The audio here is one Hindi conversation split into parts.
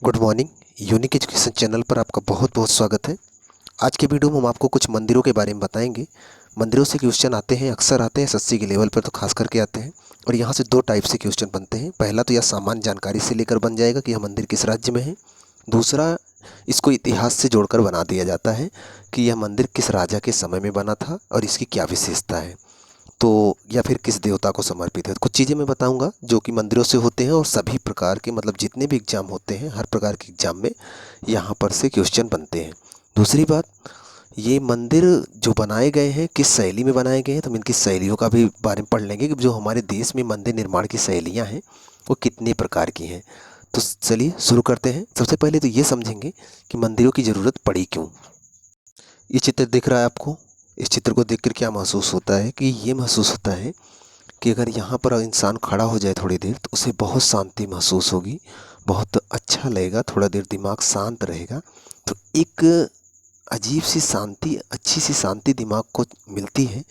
Good morning. Unique education channel पर आपका बहुत बहुत स्वागत है। आज के वीडियो में हम आपको कुछ मंदिरों के बारे में बताएंगे। मंदिरों से क्वेश्चन आते हैं, अक्सर आते हैं, एसएससी के लेवल पर तो खास करके आते हैं। और यहाँ से दो टाइप से क्वेश्चन बनते हैं। पहला तो यह सामान्य जानकारी से लेकर बन जाएगा कि यह मंदिर किस राज्य में है। दूसरा, इसको इतिहास से जोड़कर बना दिया जाता है कि यह मंदिर किस राजा के समय में बना था और इसकी क्या विशेषता है, तो या फिर किस देवता को समर्पित है। कुछ चीज़ें मैं बताऊंगा जो कि मंदिरों से होते हैं और सभी प्रकार के मतलब जितने भी एग्ज़ाम होते हैं हर प्रकार के एग्ज़ाम में यहाँ पर से क्वेश्चन बनते हैं। दूसरी बात, ये मंदिर जो बनाए गए हैं किस शैली में बनाए गए हैं, तो हम इनकी शैलियों का भी बारे में पढ़ लेंगे कि जो हमारे देश में मंदिर निर्माण की शैलियाँ हैं वो कितने प्रकार की हैं। तो चलिए शुरू करते हैं। सबसे पहले तो ये समझेंगे कि मंदिरों की ज़रूरत पड़ी क्यों। ये चित्र दिख रहा है आपको। इस चित्र को देखकर क्या महसूस होता है कि ये महसूस होता है कि अगर यहाँ पर इंसान खड़ा हो जाए थोड़ी देर तो उसे बहुत शांति महसूस होगी, बहुत अच्छा लगेगा, थोड़ा देर दिमाग शांत रहेगा। तो एक अजीब सी शांति, अच्छी सी शांति दिमाग को मिलती है।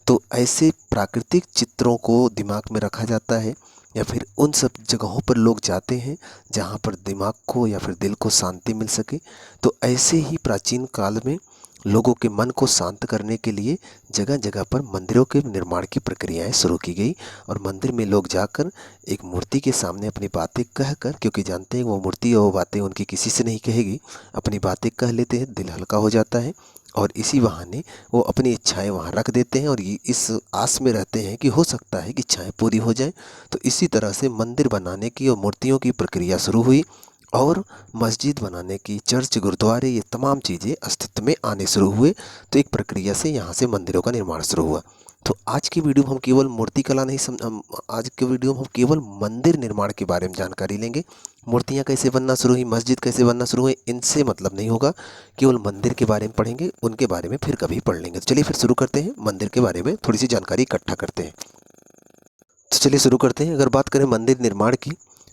तो ऐसे प्राकृतिक चित्रों को दिमाग में रखा जाता है या फिर उन सब जगहों पर लोग जाते हैं जहाँ पर दिमाग को या फिर दिल को शांति मिल सके। तो ऐसे ही प्राचीन काल में लोगों के मन को शांत करने के लिए जगह जगह पर मंदिरों के निर्माण की प्रक्रियाएं शुरू की गई। और मंदिर में लोग जाकर एक मूर्ति के सामने अपनी बातें कहकर, क्योंकि जानते हैं वो मूर्ति और बातें उनकी किसी से नहीं कहेगी, अपनी बातें कह लेते हैं, दिल हल्का हो जाता है और इसी बहाने वो अपनी इच्छाएं वहाँ रख देते हैं और ये इस आस में रहते हैं कि हो सकता है कि इच्छाएं पूरी हो जाएं। तो इसी तरह से मंदिर बनाने की और मूर्तियों की प्रक्रिया शुरू हुई और मस्जिद बनाने की, चर्च, गुरुद्वारे, ये तमाम चीज़ें अस्तित्व में आने शुरू हुए। तो एक प्रक्रिया से यहाँ से मंदिरों का निर्माण शुरू हुआ। तो आज की वीडियो में हम केवल मूर्तिकला नहीं आज के वीडियो में हम केवल मंदिर निर्माण के बारे में जानकारी लेंगे। मूर्तियाँ कैसे बनना शुरू हुई, मस्जिद कैसे बनना शुरू हुई, इनसे मतलब नहीं होगा। केवल मंदिर के बारे में पढ़ेंगे, उनके बारे में फिर कभी पढ़ लेंगे। तो चलिए फिर शुरू करते हैं, मंदिर के बारे में थोड़ी सी जानकारी इकट्ठा करते हैं। तो चलिए शुरू करते हैं। अगर बात करें मंदिर निर्माण की,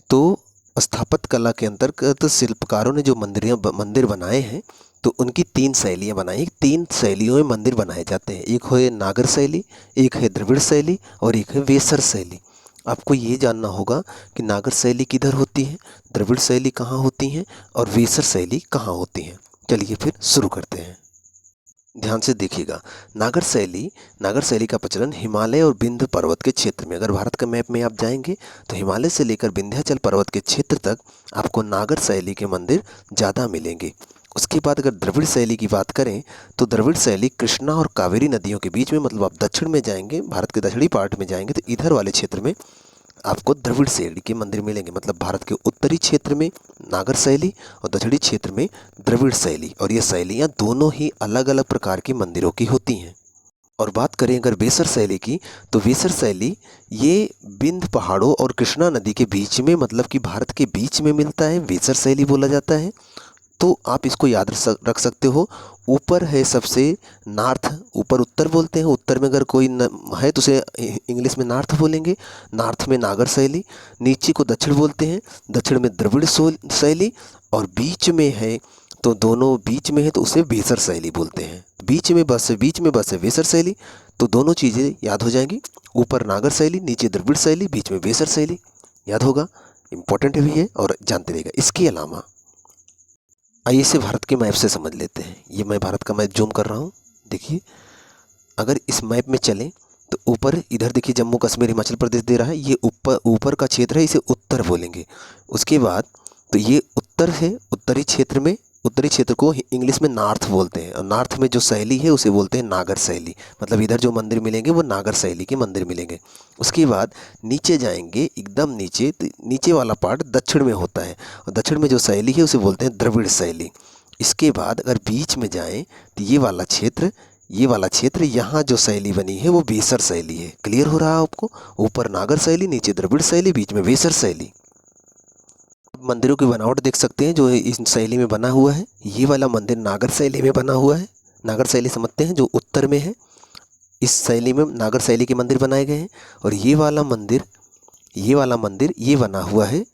तो स्थापत्य कला के अंतर्गत शिल्पकारों ने जो मंदिर बनाए हैं तो उनकी तीन शैलियाँ बनाई। तीन शैलियों में मंदिर बनाए जाते हैं। एक है नागर शैली, एक है द्रविड़ शैली और एक है वेसर शैली। आपको ये जानना होगा कि नागर शैली किधर होती है, द्रविड़ शैली कहाँ होती हैं और वेसर शैली कहाँ होती हैं। चलिए फिर शुरू करते हैं। ध्यान से देखिएगा। नागर शैली का प्रचलन हिमालय और विंध्य पर्वत के क्षेत्र में, अगर भारत के मैप में आप जाएंगे तो हिमालय से लेकर विंध्याचल पर्वत के क्षेत्र तक आपको नागर शैली के मंदिर ज़्यादा मिलेंगे। उसके बाद अगर द्रविड़ शैली की बात करें तो द्रविड़ शैली कृष्णा और कावेरी नदियों के बीच में, मतलब आप दक्षिण में जाएंगे, भारत के दक्षिणी पार्ट में जाएंगे तो इधर वाले क्षेत्र में आपको द्रविड़ शैली के मंदिर मिलेंगे। मतलब भारत के उत्तरी क्षेत्र में नागर शैली और दक्षिणी क्षेत्र में द्रविड़ शैली, और ये शैलियाँ दोनों ही अलग अलग प्रकार के मंदिरों की होती हैं। और बात करें अगर वेसर शैली की, तो वेसर शैली ये विंध्य पहाड़ों और कृष्णा नदी के बीच में, मतलब कि भारत के बीच में मिलता है, वेसर शैली बोला जाता है। तो आप इसको याद रख सकते हो। ऊपर है सबसे नॉर्थ, ऊपर उत्तर बोलते हैं, उत्तर में अगर कोई है तो उसे इंग्लिश में नॉर्थ बोलेंगे, नॉर्थ में नागर शैली। नीचे को दक्षिण बोलते हैं, दक्षिण में द्रविड़ शैली। और बीच में है तो दोनों बीच में है तो उसे वेसर शैली बोलते हैं। बीच में बस है वेसर शैली। तो दोनों चीज़ें याद हो जाएंगी, ऊपर नागर शैली, नीचे द्रविड़ शैली, बीच में वेसर शैली। याद होगा, इंपॉर्टेंट भी है और जानते रहेगा। इसके अलावा आइए इसे भारत के मैप से समझ लेते हैं। ये मैं भारत का मैप जूम कर रहा हूँ। देखिए, अगर इस मैप में चलें तो ऊपर इधर देखिए जम्मू कश्मीर हिमाचल प्रदेश दे रहा है, ये ऊपर का क्षेत्र है, इसे उत्तर बोलेंगे। उसके बाद तो ये उत्तर है, उत्तरी क्षेत्र में, उत्तरी क्षेत्र को इंग्लिश में नॉर्थ बोलते हैं और नॉर्थ में जो शैली है उसे बोलते हैं नागर शैली। मतलब इधर जो मंदिर मिलेंगे वो नागर शैली के मंदिर मिलेंगे। उसके बाद नीचे जाएंगे, एकदम नीचे, तो नीचे वाला पार्ट दक्षिण में होता है और दक्षिण में जो शैली है उसे बोलते हैं द्रविड़ शैली। इसके बाद अगर बीच में जाएं तो ये वाला क्षेत्र यहाँ जो शैली बनी है वो वेसर शैली है। क्लियर हो रहा है आपको? ऊपर नागर शैली, नीचे द्रविड़ शैली, बीच में वेसर शैली। मंदिरों की बनावट देख सकते हैं जो इस शैली में बना हुआ है। ये वाला मंदिर नागर शैली में बना हुआ है। नागर शैली समझते हैं जो उत्तर में है, इस शैली में नागर शैली के मंदिर बनाए गए हैं। और ये वाला मंदिर ये बना हुआ है,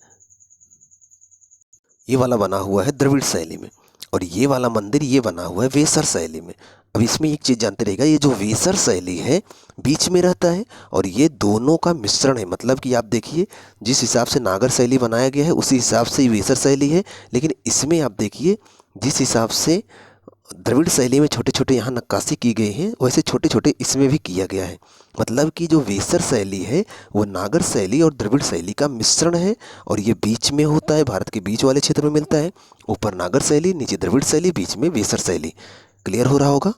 ये वाला बना हुआ है द्रविड़ शैली में। और ये वाला मंदिर ये बना हुआ है वेसर शैली में। अब इसमें एक चीज़ जानते रहेगा, ये जो वेसर शैली है बीच में रहता है और ये दोनों का मिश्रण है। मतलब कि आप देखिए जिस हिसाब से नागर शैली बनाया गया है उसी हिसाब से ये वेसर शैली है, लेकिन इसमें आप देखिए जिस हिसाब से द्रविड़ शैली में छोटे छोटे यहाँ नक्काशी की गई है वैसे छोटे छोटे इसमें भी किया गया है। मतलब कि जो वेसर शैली है वो नागर शैली और द्रविड़ शैली का मिश्रण है और ये बीच में होता है, भारत के बीच वाले क्षेत्र में मिलता है। ऊपर नागर शैली, नीचे द्रविड़ शैली, बीच में वेसर शैली। क्लियर हो रहा होगा?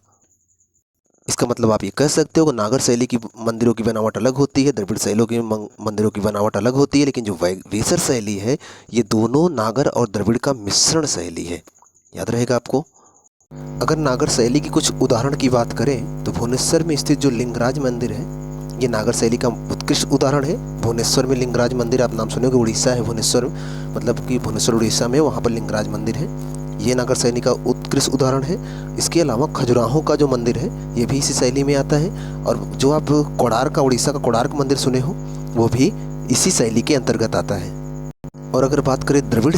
इसका मतलब आप ये कह सकते हो कि नागर शैली की मंदिरों की बनावट अलग होती है, द्रविड़ शैलियों की मंदिरों की बनावट अलग होती है, लेकिन जो वेसर शैली है ये दोनों नागर और द्रविड़ का मिश्रण शैली है। याद रहेगा आपको। अगर नागर शैली की कुछ उदाहरण की बात करें तो भुवनेश्वर में स्थित जो लिंगराज मंदिर है ये नागर शैली का उत्कृष्ट उदाहरण है। भुवनेश्वर में लिंगराज मंदिर आप नाम सुने होंगे, उड़ीसा है भुवनेश्वर, मतलब कि भुवनेश्वर उड़ीसा में, वहाँ पर लिंगराज मंदिर है। ये नागर शैली का उत्कृष्ट उदाहरण है। इसके अलावा खजुराहो का जो मंदिर है ये भी इसी शैली में आता है। और जो आप कोणार्क का, उड़ीसा का कोणार्क मंदिर सुने हो, वो भी इसी शैली के अंतर्गत आता है। और अगर बात करें द्रविड़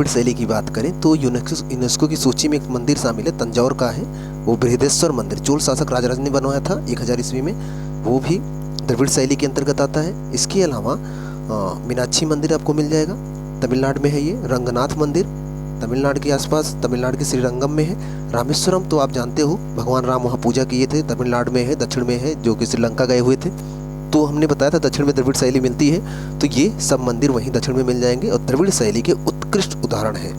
शैली की बात करें तो यूनेस्को की सूची में एक मंदिर शामिल है, तंजौर का है, वो बृहदेश्वर मंदिर, चोल शासक राजराज ने बनवाया था 1000 ईस्वी में, वो भी द्रविड़ शैली के अंतर्गत आता है। इसके अलावा मीनाक्षी मंदिर आपको मिल जाएगा, तमिलनाडु में है ये। रंगनाथ मंदिर तमिलनाडु के आसपास, तमिलनाडु के श्रीरंगम में है। रामेश्वरम तो आप जानते हो, भगवान राम वहाँ पूजा किए थे, तमिलनाडु में है, दक्षिण में है, जो कि श्रीलंका गए हुए थे। तो हमने बताया था दक्षिण में द्रविड़ शैली मिलती है, तो ये सब मंदिर वहीं दक्षिण में मिल जाएंगे और द्रविड़ शैली के उत्कृष्ट उदाहरण हैं।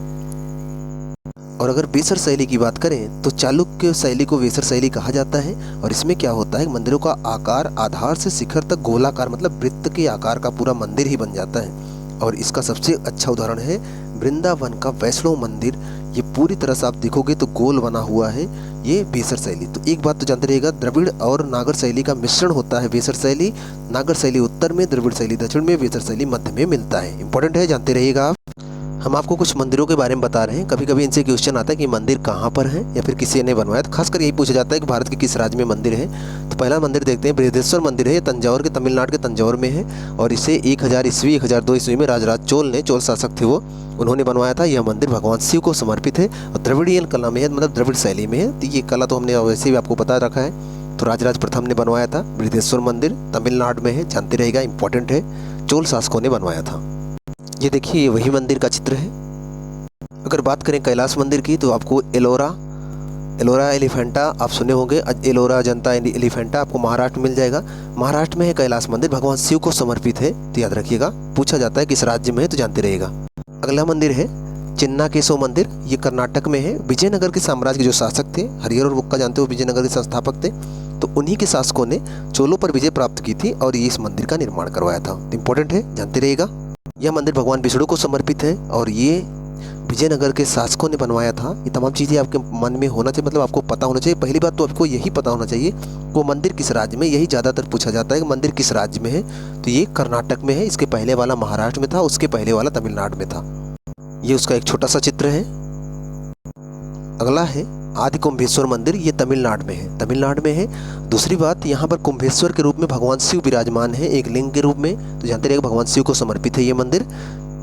और अगर वेसर शैली की बात करें तो चालुक्य शैली को वेसर शैली कहा जाता है। और इसमें क्या होता है, मंदिरों का आकार आधार से शिखर तक गोलाकार, मतलब वृत्त के आकार का पूरा मंदिर ही बन जाता है। और इसका सबसे अच्छा उदाहरण है वृंदावन का वैष्णव मंदिर। ये पूरी तरह से आप देखोगे तो गोल बना हुआ है, ये वेसर शैली। तो एक बात तो जानते रहिएगा, द्रविड़ और नागर शैली का मिश्रण होता है वेसर शैली। नागर शैली उत्तर में, द्रविड़ शैली दक्षिण में, वेसर शैली मध्य में मिलता है। इंपॉर्टेंट है, जानते रहिएगा आप। हम आपको कुछ मंदिरों के बारे में बता रहे हैं। कभी कभी इनसे क्वेश्चन आता है कि मंदिर कहाँ पर है या फिर किसी ने बनवाया, तो खासकर यही पूछा जाता है कि भारत के किस राज्य में मंदिर है। तो पहला मंदिर देखते हैं, बृहदेश्वर मंदिर है, ये तंजौर के, तमिलनाडु के तंजौर में है। और इसे 1000 ईस्वी 1002 ईस्वी में राजराज चोल ने, चोल शासक थे वो, उन्होंने बनवाया था। यह मंदिर भगवान शिव को समर्पित है और द्रविड़ियन कला में है, मतलब द्रविड़ शैली में है। तो ये कला तो हमने वैसे भी आपको बता रखा है। तो राजराज प्रथम ने बनवाया था। बृहदेश्वर मंदिर तमिलनाडु में है, जानते रहेगा, इंपॉर्टेंट है, चोल शासकों ने बनवाया था। ये देखिए वही मंदिर का चित्र है। अगर बात करें कैलाश मंदिर की तो आपको एलोरा एलिफेंटा आप सुने होंगे, एलोरा अजंता एलिफेंटा आपको महाराष्ट्र मिल जाएगा। महाराष्ट्र में है कैलाश मंदिर, भगवान शिव को समर्पित है। तो याद रखिएगा, पूछा जाता है किस राज्य में है तो जानते रहिएगा। अगला मंदिर है चिन्नाकेशव मंदिर, ये कर्नाटक में है। विजयनगर के साम्राज्य के जो शासक थे, हरिहर और बुक्का जानते हो, विजयनगर के संस्थापक थे, तो उन्हीं के शासकों ने चोलों पर विजय प्राप्त की थी और ये इस मंदिर का निर्माण करवाया था। इंपॉर्टेंट है, जानते रहिएगा। यह मंदिर भगवान विष्णु को समर्पित है और ये विजयनगर के शासकों ने बनवाया था। ये तमाम चीज़ें आपके मन में होना चाहिए, मतलब आपको पता होना चाहिए। पहली बात तो आपको यही पता होना चाहिए वो मंदिर किस राज्य में, यही ज़्यादातर पूछा जाता है कि मंदिर किस राज्य में है। तो ये कर्नाटक में है, इसके पहले वाला महाराष्ट्र में था, उसके पहले वाला तमिलनाडु में था। ये उसका एक छोटा सा चित्र है। अगला है आदि कुंभेश्वर मंदिर, ये तमिलनाडु में है। दूसरी बात, यहाँ पर कुंभेश्वर के रूप में भगवान शिव विराजमान है, एक लिंग के रूप में। तो जानते रहिएगा भगवान शिव को समर्पित है ये मंदिर।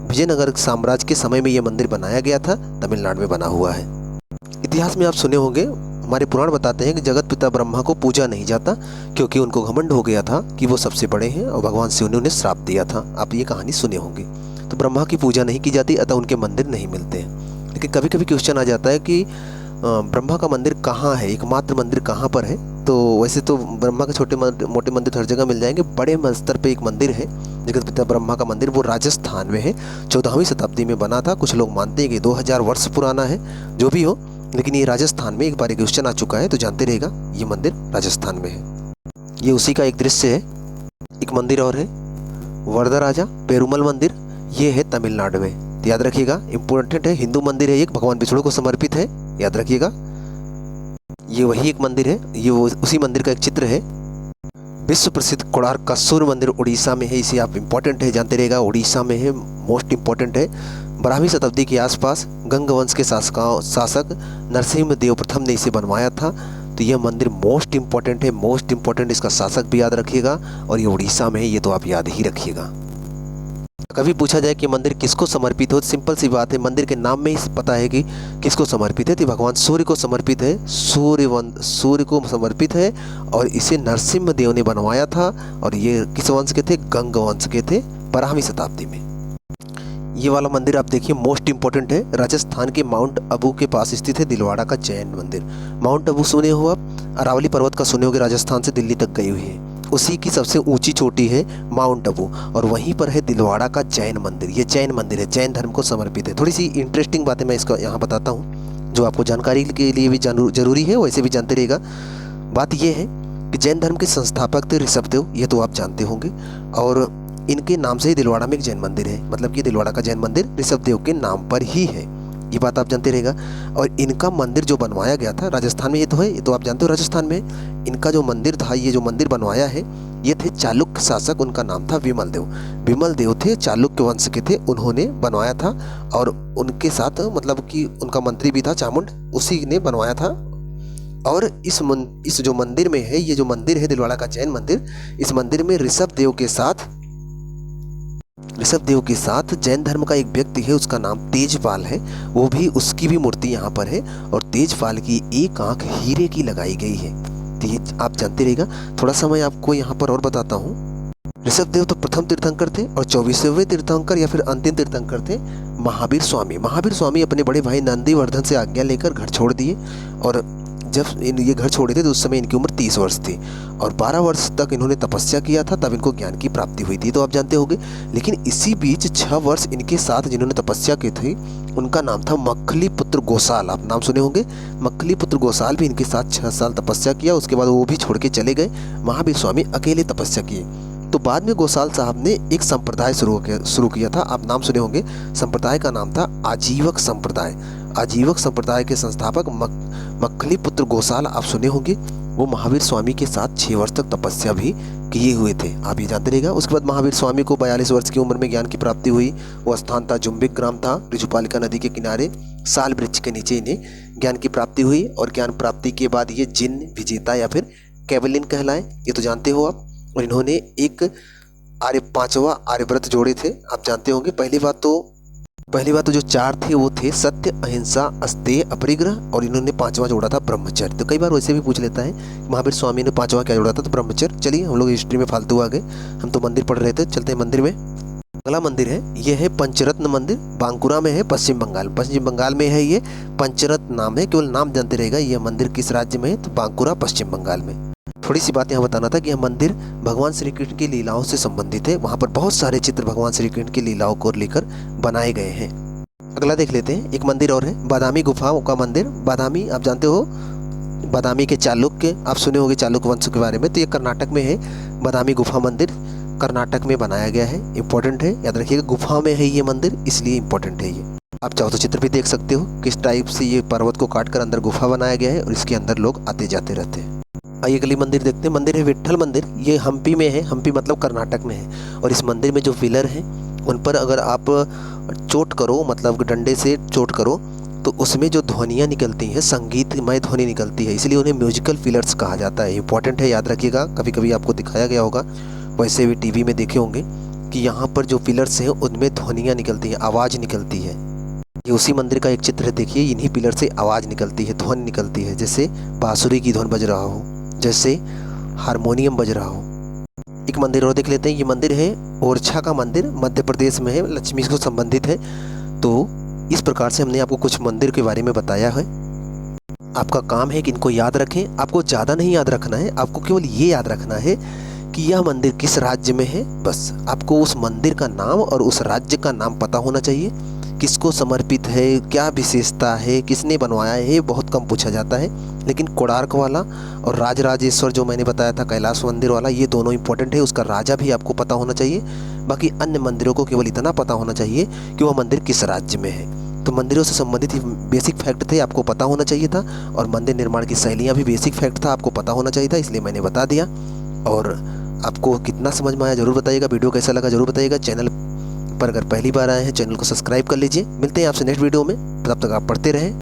विजयनगर साम्राज्य के समय में यह मंदिर बनाया गया था, तमिलनाडु में बना हुआ है। इतिहास में आप सुने होंगे, हमारे पुराण बताते हैं कि जगत पिता ब्रह्मा को पूजा नहीं जाता क्योंकि उनको घमंड हो गया था कि वो सबसे बड़े हैं और भगवान शिव ने उन्हें श्राप दिया था। आप ये कहानी सुने होंगे। तो ब्रह्मा की पूजा नहीं की जाती, अतः उनके मंदिर नहीं मिलते हैं। लेकिन कभी कभी क्वेश्चन आ जाता है कि ब्रह्मा का मंदिर कहाँ है, एकमात्र मंदिर कहाँ पर है। तो वैसे तो ब्रह्मा के छोटे मोटे मंदिर हर जगह मिल जाएंगे। बड़े स्तर पे एक मंदिर है जगत पिता ब्रह्मा का मंदिर, वो राजस्थान में है, 14वीं शताब्दी में बना था। कुछ लोग मानते हैं कि 2000 वर्ष पुराना है, जो भी हो, लेकिन ये राजस्थान में एक बार एक क्वेश्चन आ चुका है, तो जानते रहेगा ये मंदिर राजस्थान में है। ये उसी का एक दृश्य है। एक मंदिर और है वरदराजा पेरुमल मंदिर, ये है तमिलनाडु में। तो याद रखिएगा, इंपॉर्टेंट है, हिंदू मंदिर है, एक भगवान विष्णु को समर्पित है, याद रखिएगा। ये वही एक मंदिर है, ये उसी मंदिर का एक चित्र है। विश्व प्रसिद्ध कोणार्क का सूर्य मंदिर उड़ीसा में है, इसे आप इंपॉर्टेंट है, जानते रहेगा, उड़ीसा में है, मोस्ट इंपॉर्टेंट है। 12वीं शताब्दी के आसपास गंग वंश के शासक नरसिंह देव प्रथम ने इसे बनवाया था। तो यह मंदिर मोस्ट इंपॉर्टेंट है, इसका शासक भी याद रखिएगा और ये उड़ीसा में है, ये तो आप याद ही रखिएगा। कभी पूछा जाए कि मंदिर किसको समर्पित हो, सिंपल सी बात है, मंदिर के नाम में ही पता है कि किसको समर्पित है। तो भगवान सूर्य को समर्पित है, सूर्य को समर्पित है। और इसे नरसिम्हा देव ने बनवाया था और ये किस वंश के थे? गंग वंश के थे, 12वीं शताब्दी में। ये वाला मंदिर आप देखिए मोस्ट इंपॉर्टेंट है, राजस्थान के माउंट आबू के पास स्थित है, दिलवाड़ा का जैन मंदिर। माउंट आबू सुने हो आप? अरावली पर्वत का सुने होगे, राजस्थान से दिल्ली तक गई हुई है। उसी की सबसे ऊंची चोटी है माउंट आबू, और वहीं पर है दिलवाड़ा का जैन मंदिर। ये जैन मंदिर है, जैन धर्म को समर्पित है। थोड़ी सी इंटरेस्टिंग बातें मैं इसका यहाँ बताता हूँ, जो आपको जानकारी के लिए भी जरूरी है, वैसे भी जानते रहेगा। बात यह है कि जैन धर्म के संस्थापक थे ऋषभदेव, ये तो आप जानते होंगे। और इनके नाम से ही दिलवाड़ा में एक जैन मंदिर है, मतलब कि दिलवाड़ा का जैन मंदिर ऋषभदेव के नाम पर ही है। ये बात आप जानते रहेगा। और इनका मंदिर जो बनवाया गया था राजस्थान में, ये तो है, ये तो आप जानते हो राजस्थान में इनका जो मंदिर था, ये जो मंदिर बनवाया है, ये थे चालुक्य शासक, उनका नाम था विमल देव। विमल देव थे, चालुक्य वंश के थे, उन्होंने बनवाया था। और उनके साथ मतलब कि उनका मंत्री भी था चामुंड, उसी ने बनवाया था। और इस जो मंदिर में है, ये जो मंदिर है दिलवाड़ा का जैन मंदिर, इस मंदिर में ऋषभदेव के साथ जैन धर्म का एक व्यक्ति है, उसका नाम तेजपाल है, वो भी, उसकी भी मूर्ति यहाँ पर है। और तेजपाल की एक आंख हीरे की लगाई गई है। तो ये आप जानते रहेगा। थोड़ा सा मैं आपको यहाँ पर और बताता हूँ। ऋषभदेव तो प्रथम तीर्थंकर थे, और 24वें तीर्थंकर या फिर अंतिम तीर्थंकर थे महावीर स्वामी। महावीर स्वामी अपने बड़े भाई नंदीवर्धन से आज्ञा लेकर घर छोड़ दिए। और जब ये घर छोड़े थे तो उस समय इनकी उम्र 30 वर्ष थी, और 12 वर्ष तक इन्होंने तपस्या किया था, तब इनको ज्ञान की प्राप्ति हुई थी, तो आप जानते होंगे। लेकिन इसी बीच 6 वर्ष इनके साथ जिन्होंने तपस्या की थी, उनका नाम था मक्खली पुत्र गोसाल। आप नाम सुने होंगे, मक्खली पुत्र गोसाल भी इनके साथ 6 साल तपस्या किया। उसके बाद वो भी छोड़ के चले गए, महावीर स्वामी अकेले तपस्या किए। तो बाद में गोसाल साहब ने एक संप्रदाय शुरू किया था, आप नाम सुने होंगे। संप्रदाय का नाम था आजीवक संप्रदाय। आजीवक संप्रदाय के संस्थापक मक्खली पुत्र गोसाल आप सुने होंगे। वो महावीर स्वामी के साथ 6 वर्ष तक तपस्या भी किए हुए थे, आप ये जानते रहेगा। उसके बाद महावीर स्वामी को 42 वर्ष की उम्र में ज्ञान की प्राप्ति हुई। वो स्थान था जुम्बिक ग्राम था, ऋजुपालिका नदी के किनारे, साल वृक्ष के नीचे इन्हें ज्ञान की प्राप्ति हुई। और ज्ञान प्राप्ति के बाद ये जिन विजेता या फिर कैवलिन कहलाए, ये तो जानते हो आप। और इन्होंने एक 5वां आर्यव्रत जोड़े थे, आप जानते होंगे। पहली बात तो जो 4 थे वो थे सत्य, अहिंसा, अस्तेय, अपरिग्रह, और इन्होंने 5वां जोड़ा था ब्रह्मचर्य। तो कई बार वैसे भी पूछ लेता है महावीर स्वामी ने 5वां क्या जोड़ा था, तो ब्रह्मचर्य। चलिए, हम लोग हिस्ट्री में फालतू आ गए, हम तो मंदिर पढ़ रहे थे, चलते हैं मंदिर में। अगला मंदिर है, ये है पंचरत्न मंदिर, बांकुरा में है, पश्चिम बंगाल में है। ये पंचरत्न नाम है, केवल नाम जानते रहेगा। ये मंदिर किस राज्य में है, तो बांकुरा पश्चिम बंगाल में। थोड़ी सी बात यहाँ बताना था कि यह मंदिर भगवान श्री कृष्ण की लीलाओं से संबंधित है। वहाँ पर बहुत सारे चित्र भगवान श्री कृष्ण की लीलाओं को लेकर बनाए गए हैं। अगला देख लेते हैं, एक मंदिर और है, बादामी गुफाओं का मंदिर। बादामी आप जानते हो, बादामी के चालुक्य, आप सुने होंगे चालुक्य वंश के बारे में। तो ये कर्नाटक में है, बादामी गुफा मंदिर कर्नाटक में बनाया गया है, इंपॉर्टेंट है, याद रखिएगा। गुफा में है ये मंदिर, इसलिए इंपॉर्टेंट है ये। आप चाहो तो चित्र भी देख सकते हो, किस टाइप से ये पर्वत को काट कर अंदर गुफा बनाया गया है, और इसके अंदर लोग आते जाते रहते हैं। आइए अगली मंदिर देखते हैं। मंदिर है विट्ठल मंदिर, ये हम्पी में है, हम्पी मतलब कर्नाटक में है। और इस मंदिर में जो पिलर हैं, उन पर अगर आप चोट करो, मतलब डंडे से चोट करो, तो उसमें जो ध्वनियाँ निकलती हैं, संगीतमय ध्वनि निकलती है, इसलिए उन्हें म्यूजिकल पिलर्स कहा जाता है। इंपॉर्टेंट है, याद रखिएगा। कभी कभी आपको दिखाया गया होगा, वैसे भी टीवी में देखे होंगे कि यहाँ पर जो पिलर्स हैं उनमें ध्वनियाँ निकलती हैं, आवाज़ निकलती है। ये उसी मंदिर का एक चित्र है, देखिए, इन्हीं पिलर से आवाज़ निकलती है, ध्वनि निकलती है, जैसे बांसुरी की धुन बज रहा हो, जैसे हारमोनियम बज रहा हो। एक मंदिर और देख लेते हैं। ये मंदिर है ओरछा का मंदिर, मध्य प्रदेश में है, लक्ष्मी से संबंधित है। तो इस प्रकार से हमने आपको कुछ मंदिर के बारे में बताया है। आपका काम है कि इनको याद रखें। आपको ज़्यादा नहीं याद रखना है, आपको केवल ये याद रखना है कि यह मंदिर किस राज्य में है। बस आपको उस मंदिर का नाम और उस राज्य का नाम पता होना चाहिए, किसको समर्पित है, क्या विशेषता है, किसने बनवाया है, ये बहुत कम पूछा जाता है। लेकिन कोणार्क वाला और राजराजेश्वर जो मैंने बताया था, कैलाश मंदिर वाला, ये दोनों इंपॉर्टेंट है। उसका राजा भी आपको पता होना चाहिए। बाकी अन्य मंदिरों को केवल इतना पता होना चाहिए कि वह मंदिर किस राज्य में है। तो मंदिरों से संबंधित बेसिक फैक्ट थे, आपको पता होना चाहिए था। और मंदिर निर्माण की शैलियाँ भी बेसिक फैक्ट था, आपको पता होना चाहिए था, इसलिए मैंने बता दिया। और आपको कितना समझ में आया ज़रूर बताइएगा, वीडियो कैसा लगा ज़रूर बताइएगा। चैनल पर अगर पहली बार आए हैं, चैनल को सब्सक्राइब कर लीजिए। मिलते हैं आपसे नेक्स्ट वीडियो में, तब तक आप पढ़ते रहें।